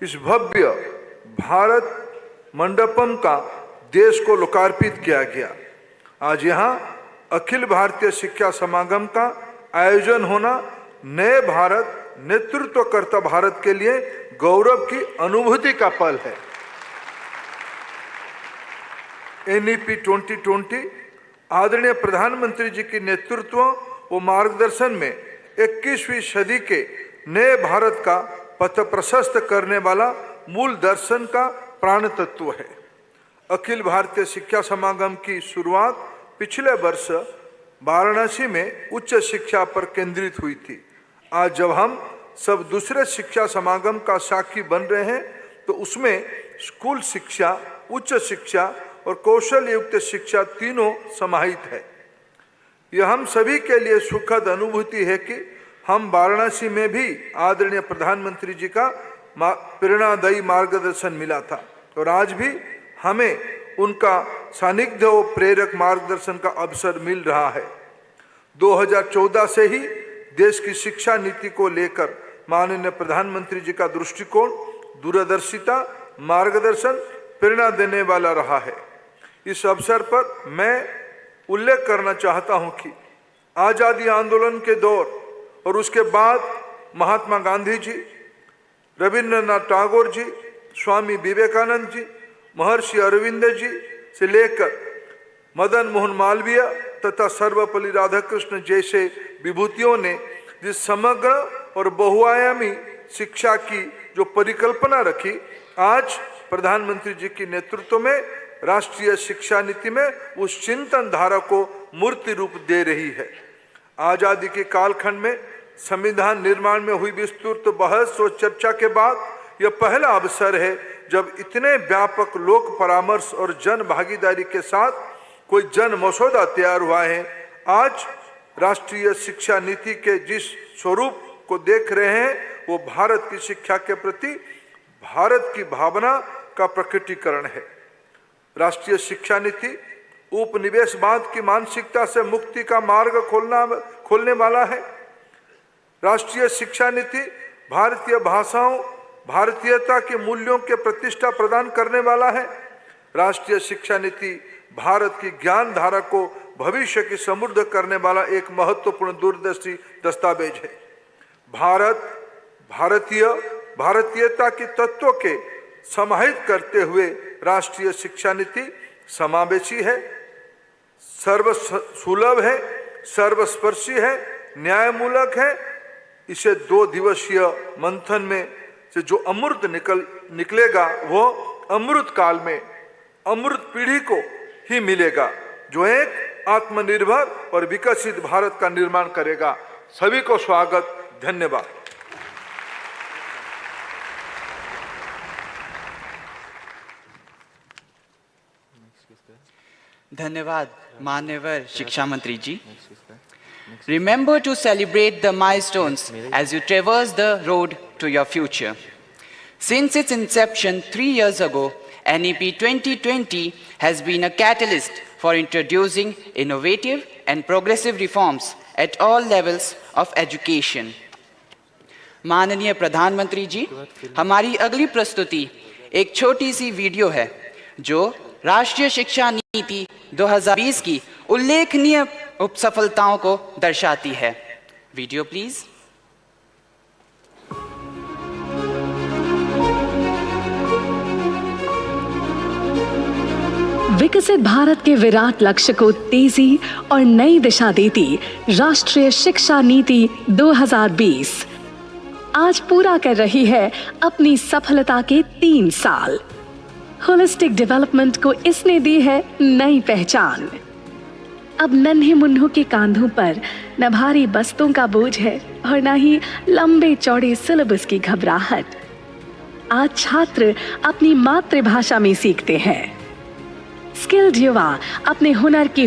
इस भव्य भारत मंडपम का देश को लोकार्पित किया गया। आज यहाँ अखिल भारतीय शिक्षा समागम का आयोजन होना नए भारत, नेतृत्वकर्ता भारत के लिए गौरव की अनुभूति का पल है। NEP 2020 आदरणीय प्रधानमंत्री जी के नेतृत्व व मार्गदर्शन में 21वीं सदी के नए भारत का पथ प्रशस्त करने वाला मूल दर्शन का प्राण तत्व है। अखिल भारतीय शिक्षा समागम की शुरुआत पिछले वर्ष वाराणसी में उच्च शिक्षा पर केंद्रित हुई थी। आज जब हम सब दूसरे शिक्षा समागम का साक्षी बन रहे हैं तो उसमें स्कूल शिक्षा, उच्च शिक्षा और कौशल युक्त शिक्षा तीनों समाहित है। यह हम सभी के लिए सुखद अनुभूति है कि हम वाराणसी में भी आदरणीय प्रधानमंत्री जी का प्रेरणादायी मार्गदर्शन मिला था और आज भी हमें उनका सानिध्य और प्रेरक मार्गदर्शन का अवसर मिल रहा है। 2014 से ही देश की शिक्षा नीति को लेकर माननीय प्रधानमंत्री जी का दृष्टिकोण, दूरदर्शिता, मार्गदर्शन प्रेरणा देने वाला रहा है। इस अवसर पर मैं उल्लेख करना चाहता हूं कि आज़ादी आंदोलन के दौर और उसके बाद महात्मा गांधी जी, रविंद्रनाथ टैगोर जी, स्वामी विवेकानंद जी, महर्षि अरविंद जी से लेकर मदन मोहन मालवीय तथा सर्वपल्ली राधाकृष्ण जैसे विभूतियों ने जिस समग्र और बहुआयामी शिक्षा की जो परिकल्पना रखी, आज प्रधानमंत्री जी के नेतृत्व में राष्ट्रीय शिक्षा नीति में उस चिंतन धारा को मूर्ति रूप दे रही है। आजादी के कालखंड में संविधान निर्माण में हुई विस्तृत बहस और चर्चा के बाद यह पहला अवसर है जब इतने व्यापक लोक परामर्श और जन भागीदारी के साथ कोई जन मसौदा तैयार हुआ है। आज राष्ट्रीय शिक्षा नीति के जिस स्वरूप को देख रहे हैं वो भारत की शिक्षा के प्रति भारत की भावना का प्रकटीकरण है। राष्ट्रीय शिक्षा नीति उपनिवेशवाद की मानसिकता से मुक्ति का मार्ग खोलने वाला है। राष्ट्रीय शिक्षा नीति भारतीय भाषाओं, भारतीयता के मूल्यों के प्रतिष्ठा प्रदान करने वाला है। राष्ट्रीय शिक्षा नीति भारत की ज्ञान धारा को भविष्य की समृद्ध करने वाला एक महत्वपूर्ण दूरदर्शी दस्तावेज है। भारतीयता के तत्वों के समाहित करते हुए राष्ट्रीय शिक्षा नीति समावेशी है, सर्वसुलभ है, सर्वस्पर्शी है, न्यायमूलक है। इसे 2 दिवसीय मंथन में से जो अमृत निकलेगा वो अमृत काल में अमृत पीढ़ी को ही मिलेगा, जो एक आत्मनिर्भर और विकसित भारत का निर्माण करेगा। सभी को स्वागत, धन्यवाद। धन्यवाद मान्यवर शिक्षा मंत्री जी। Remember to celebrate the milestones as you traverse the road to your future. Since its inception 3 years ago, NEP 2020 has been a catalyst for introducing innovative and progressive reforms at all levels of education. माननीय प्रधानमंत्री जी, हमारी अगली प्रस्तुति एक छोटी सी video है जो राष्ट्रीय शिक्षा नीति 2020 की उल्लेखनीय उपसफलताओं को दर्शाती है। Video please. विकसित भारत के विराट लक्ष्य को तेजी और नई दिशा देती राष्ट्रीय शिक्षा नीति 2020 आज पूरा कर रही है अपनी सफलता के 3 साल। होलिस्टिक डेवलपमेंट को इसने दी है नई पहचान। अब नन्हे मुन्नों के कांधों पर न भारी बस्तों का बोझ है और न ही लंबे चौड़े सिलेबस की घबराहट। आज छात्र अपनी मातृभाषा में सीखते हैं। स्किल्ड युवा अपने हुनर की